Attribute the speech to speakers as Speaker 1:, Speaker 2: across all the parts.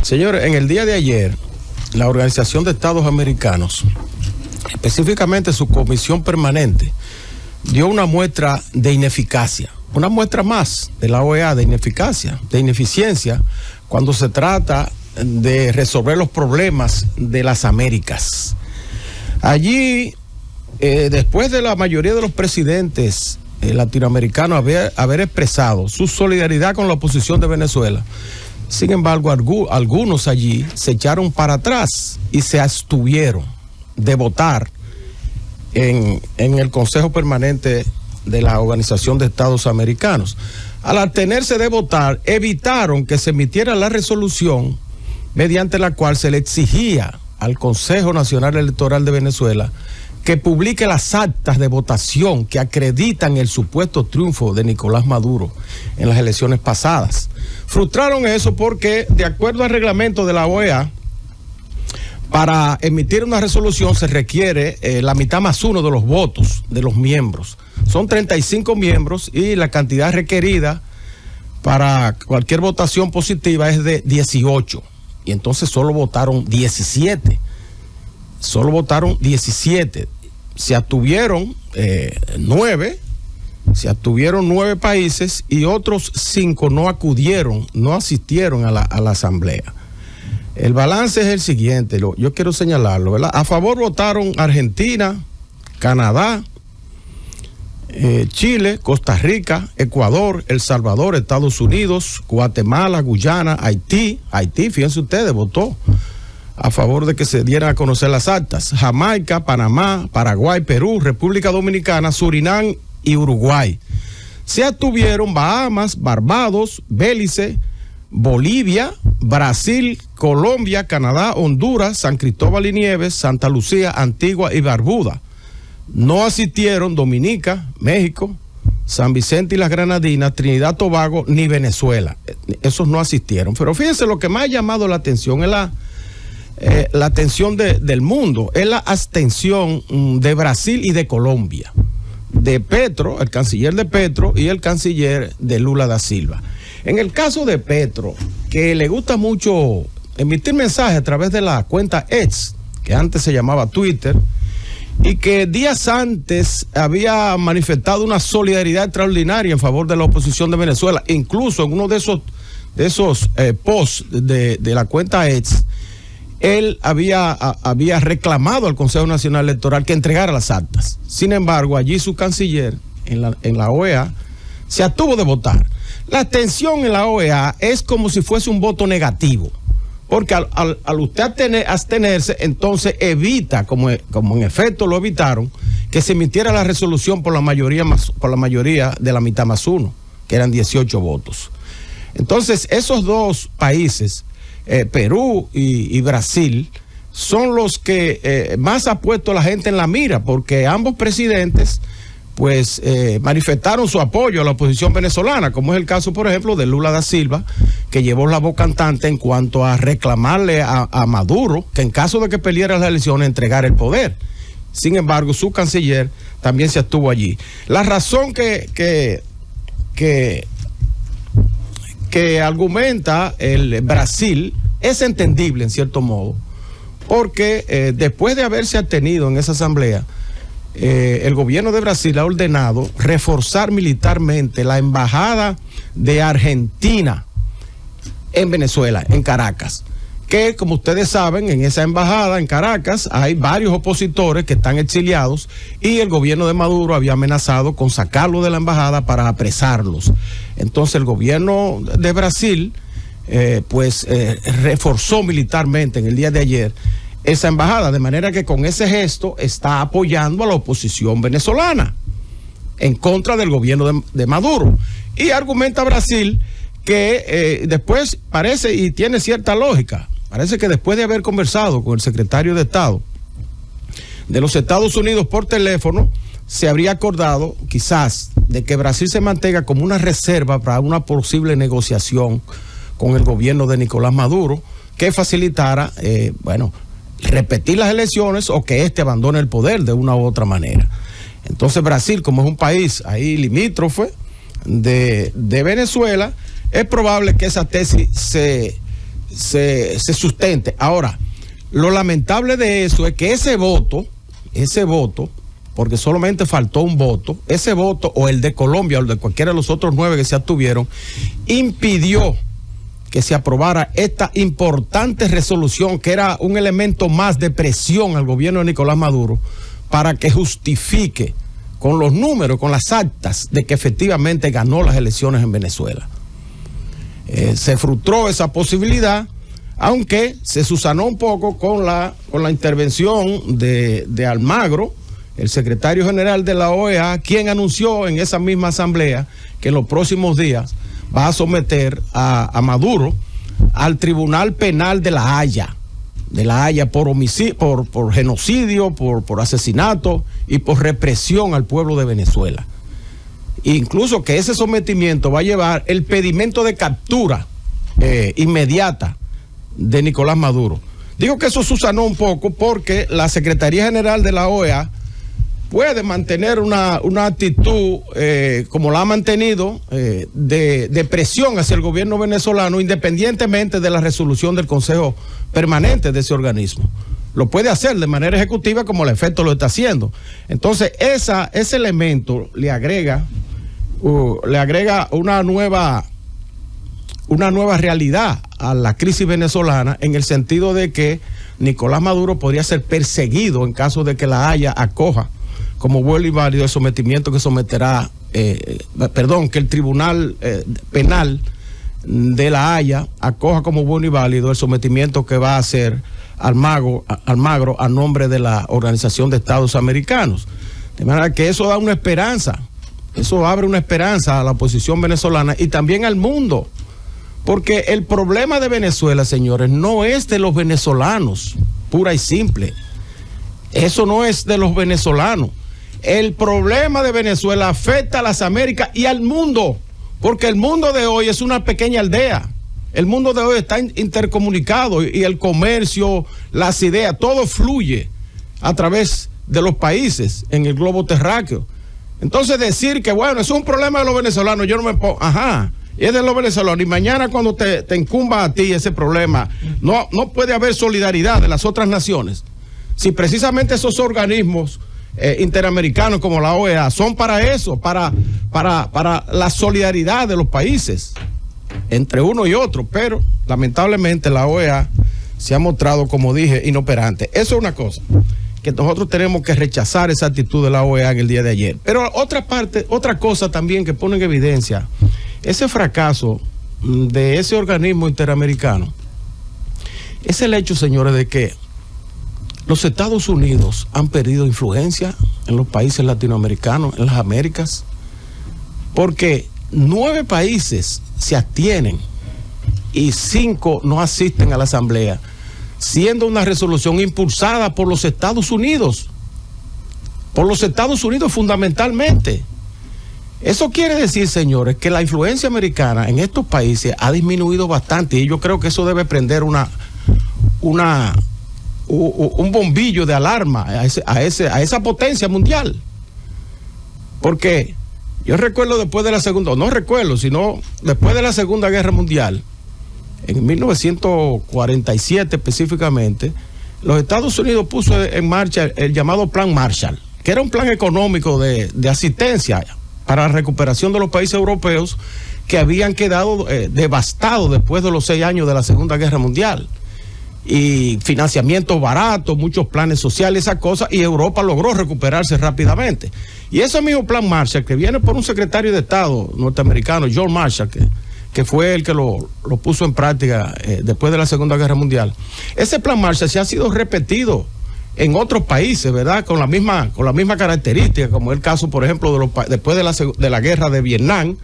Speaker 1: Señores, en el día de ayer, la Organización de Estados Americanos, específicamente su comisión permanente, dio una muestra de ineficacia, una muestra más de la OEA de ineficacia, de ineficiencia, cuando se trata de resolver los problemas de las Américas. Allí, después de la mayoría de los presidentes latinoamericanos haber expresado su solidaridad con la oposición de Venezuela, sin embargo, algunos allí se echaron para atrás y se abstuvieron de votar en el Consejo Permanente de la Organización de Estados Americanos. Al abstenerse de votar, evitaron que se emitiera la resolución mediante la cual se le exigía al Consejo Nacional Electoral de Venezuela que publique las actas de votación que acreditan el supuesto triunfo de Nicolás Maduro en las elecciones pasadas. Frustraron eso porque, de acuerdo al reglamento de la OEA, para emitir una resolución se requiere la mitad más uno de los votos de los miembros. Son 35 miembros y la cantidad requerida para cualquier votación positiva es de 18. Y entonces solo votaron 17. Solo votaron 17. Se abstuvieron 9. Se abstuvieron 9 países y otros 5 no asistieron a la asamblea. El balance es el siguiente, yo quiero señalarlo, ¿verdad? A favor votaron Argentina, Canadá, Chile, Costa Rica, Ecuador, El Salvador, Estados Unidos, Guatemala, Guyana, Haití, fíjense ustedes, votó a favor de que se dieran a conocer las actas, Jamaica, Panamá, Paraguay, Perú, República Dominicana, Surinam y Uruguay. Se abstuvieron Bahamas, Barbados, Belice, Bolivia, Brasil, Colombia, Canadá, Honduras, San Cristóbal y Nieves, Santa Lucía, Antigua y Barbuda. No asistieron Dominica, México, San Vicente y las Granadinas, Trinidad, Tobago, ni Venezuela. Esos no asistieron. Pero fíjense, lo que más ha llamado la atención es la atención del mundo, es la abstención de Brasil y de Colombia, de Petro, el canciller de Petro y el canciller de Lula da Silva. En el caso de Petro, que le gusta mucho emitir mensajes a través de la cuenta X, que antes se llamaba Twitter, y que días antes había manifestado una solidaridad extraordinaria en favor de la oposición de Venezuela, incluso en uno de esos posts de la cuenta X, él había reclamado al Consejo Nacional Electoral que entregara las actas. Sin embargo, allí su canciller en la OEA se abstuvo de votar. La abstención en la OEA es como si fuese un voto negativo, porque al usted abstenerse, entonces evita, como en efecto lo evitaron, que se emitiera la resolución por la mayoría de la mitad más uno, que eran 18 votos. Entonces, esos dos países, Perú y Brasil, son los que más ha puesto a la gente en la mira, porque ambos presidentes pues manifestaron su apoyo a la oposición venezolana, como es el caso, por ejemplo, de Lula da Silva, que llevó la voz cantante en cuanto a reclamarle a Maduro que en caso de que perdiera las elecciones entregara el poder. Sin embargo, su canciller también se abstuvo allí. La razón que argumenta el Brasil es entendible en cierto modo, porque después de haberse abstenido en esa asamblea, el gobierno de Brasil ha ordenado reforzar militarmente la embajada de Argentina en Venezuela, en Caracas, que como ustedes saben, en esa embajada en Caracas hay varios opositores que están exiliados y el gobierno de Maduro había amenazado con sacarlos de la embajada para apresarlos. Entonces el gobierno de Brasil reforzó militarmente en el día de ayer esa embajada, de manera que con ese gesto está apoyando a la oposición venezolana en contra del gobierno de Maduro. Y argumenta Brasil que después parece, y tiene cierta lógica, parece que después de haber conversado con el secretario de Estado de los Estados Unidos por teléfono, se habría acordado quizás de que Brasil se mantenga como una reserva para una posible negociación con el gobierno de Nicolás Maduro que facilitara, repetir las elecciones o que éste abandone el poder de una u otra manera. Entonces Brasil, como es un país ahí limítrofe de Venezuela, es probable que esa tesis sustente. Ahora, lo lamentable de eso es que ese voto, porque solamente faltó un voto, ese voto o el de Colombia o el de cualquiera de los otros 9 que se abstuvieron, impidió que se aprobara esta importante resolución, que era un elemento más de presión al gobierno de Nicolás Maduro para que justifique con los números, con las actas, de que efectivamente ganó las elecciones en Venezuela. Se frustró esa posibilidad, aunque se subsanó un poco con la intervención de Almagro, el secretario general de la OEA, quien anunció en esa misma asamblea que en los próximos días va a someter a Maduro al Tribunal Penal de La Haya, por homicidio, por genocidio, por asesinato y por represión al pueblo de Venezuela. Incluso que ese sometimiento va a llevar el pedimento de captura inmediata de Nicolás Maduro. Digo que eso subsanó un poco porque la Secretaría General de la OEA puede mantener una actitud, como la ha mantenido, de presión hacia el gobierno venezolano, independientemente de la resolución del Consejo Permanente de ese organismo. Lo puede hacer de manera ejecutiva, como el efecto lo está haciendo. Entonces, ese elemento le agrega una nueva realidad a la crisis venezolana, en el sentido de que Nicolás Maduro podría ser perseguido en caso de que La Haya acoja como bueno y válido el sometimiento que someterá, que el Tribunal Penal de La Haya acoja como bueno y válido el sometimiento que va a hacer Almagro a nombre de la Organización de Estados Americanos. De manera que eso da una esperanza, eso abre una esperanza a la oposición venezolana y también al mundo, porque el problema de Venezuela, señores, no es de los venezolanos, pura y simple. Eso no es de los venezolanos. El problema de Venezuela afecta a las Américas y al mundo, porque el mundo de hoy es una pequeña aldea. El mundo de hoy está intercomunicado y el comercio, las ideas, todo fluye a través de los países en el globo terráqueo. Entonces decir que bueno, es un problema de los venezolanos, yo no me pongo, y es de los venezolanos, y mañana cuando te incumba a ti ese problema, no puede haber solidaridad de las otras naciones. Si precisamente esos organismos interamericanos como la OEA son para eso, para la solidaridad de los países entre uno y otro, pero lamentablemente la OEA se ha mostrado, como dije, inoperante. Eso es una cosa que nosotros tenemos que rechazar, esa actitud de la OEA en el día de ayer. Pero otra cosa también que pone en evidencia ese fracaso de ese organismo interamericano es el hecho, señores, de que los Estados Unidos han perdido influencia en los países latinoamericanos, en las Américas, porque 9 países se abstienen y 5 no asisten a la Asamblea, siendo una resolución impulsada por los Estados Unidos fundamentalmente. Eso quiere decir, señores, que la influencia americana en estos países ha disminuido bastante, y yo creo que eso debe prender un bombillo de alarma a esa potencia mundial. Porque yo recuerdo después de la Segunda Guerra Mundial, en 1947 específicamente, los Estados Unidos puso en marcha el llamado Plan Marshall, que era un plan económico de asistencia para la recuperación de los países europeos que habían quedado devastados después de los 6 años de la Segunda Guerra Mundial. Y financiamiento barato, muchos planes sociales, esas cosas, y Europa logró recuperarse rápidamente. Y ese mismo Plan Marshall, que viene por un secretario de Estado norteamericano, George Marshall, que fue el que lo puso en práctica después de la Segunda Guerra Mundial, ese Plan Marshall se ha sido repetido en otros países, ¿verdad? Con la misma característica, como el caso, por ejemplo, después de la guerra de Vietnam.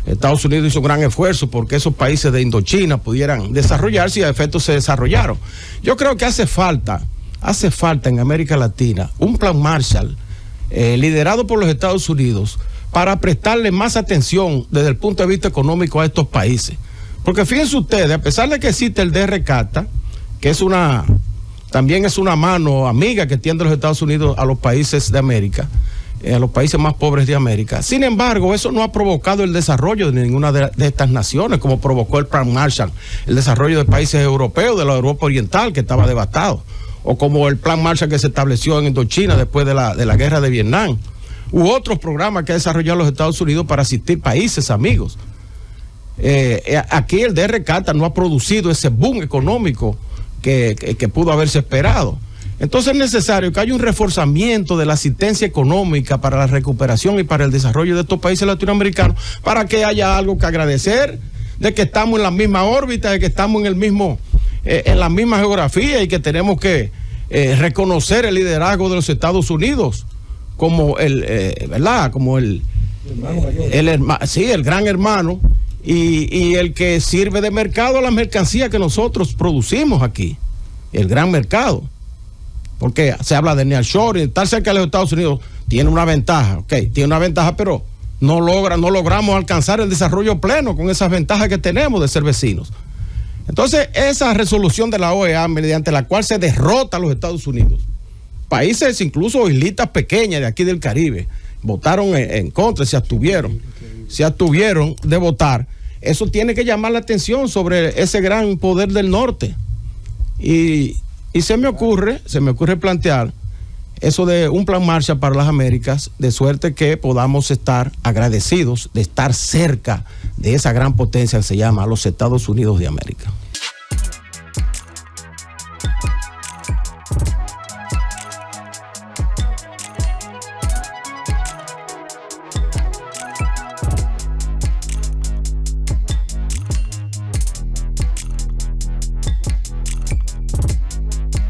Speaker 1: Estados Unidos hizo un gran esfuerzo porque esos países de Indochina pudieran desarrollarse y a efecto se desarrollaron. Yo creo que hace falta en América Latina un Plan Marshall liderado por los Estados Unidos para prestarle más atención desde el punto de vista económico a estos países. Porque fíjense ustedes, a pesar de que existe el DRCATA, que también es una mano amiga que tiende los Estados Unidos a los países de América, a los países más pobres de América. Sin embargo, eso no ha provocado el desarrollo de ninguna de estas naciones, como provocó el Plan Marshall, el desarrollo de países europeos, de la Europa Oriental, que estaba devastado, o como el Plan Marshall que se estableció en Indochina después de la guerra de Vietnam, u otros programas que ha desarrollado los Estados Unidos para asistir países amigos. Aquí el DRCATA no ha producido ese boom económico que pudo haberse esperado. Entonces es necesario que haya un reforzamiento de la asistencia económica para la recuperación y para el desarrollo de estos países latinoamericanos, para que haya algo que agradecer, de que estamos en la misma órbita, de que estamos en el mismo, en la misma geografía, y que tenemos que reconocer el liderazgo de los Estados Unidos como ¿verdad? Como el gran hermano y el que sirve de mercado a las mercancías que nosotros producimos aquí, el gran mercado. Porque se habla de nearshoring, estar cerca de los Estados Unidos tiene una ventaja, tiene una ventaja, pero no logramos alcanzar el desarrollo pleno con esas ventajas que tenemos de ser vecinos. Entonces, esa resolución de la OEA, mediante la cual se derrota a los Estados Unidos, países, incluso islitas pequeñas de aquí del Caribe, votaron en contra, se abstuvieron de votar. Eso tiene que llamar la atención sobre ese gran poder del norte. Y se me ocurre plantear eso de un plan Marshall para las Américas, de suerte que podamos estar agradecidos de estar cerca de esa gran potencia que se llama los Estados Unidos de América.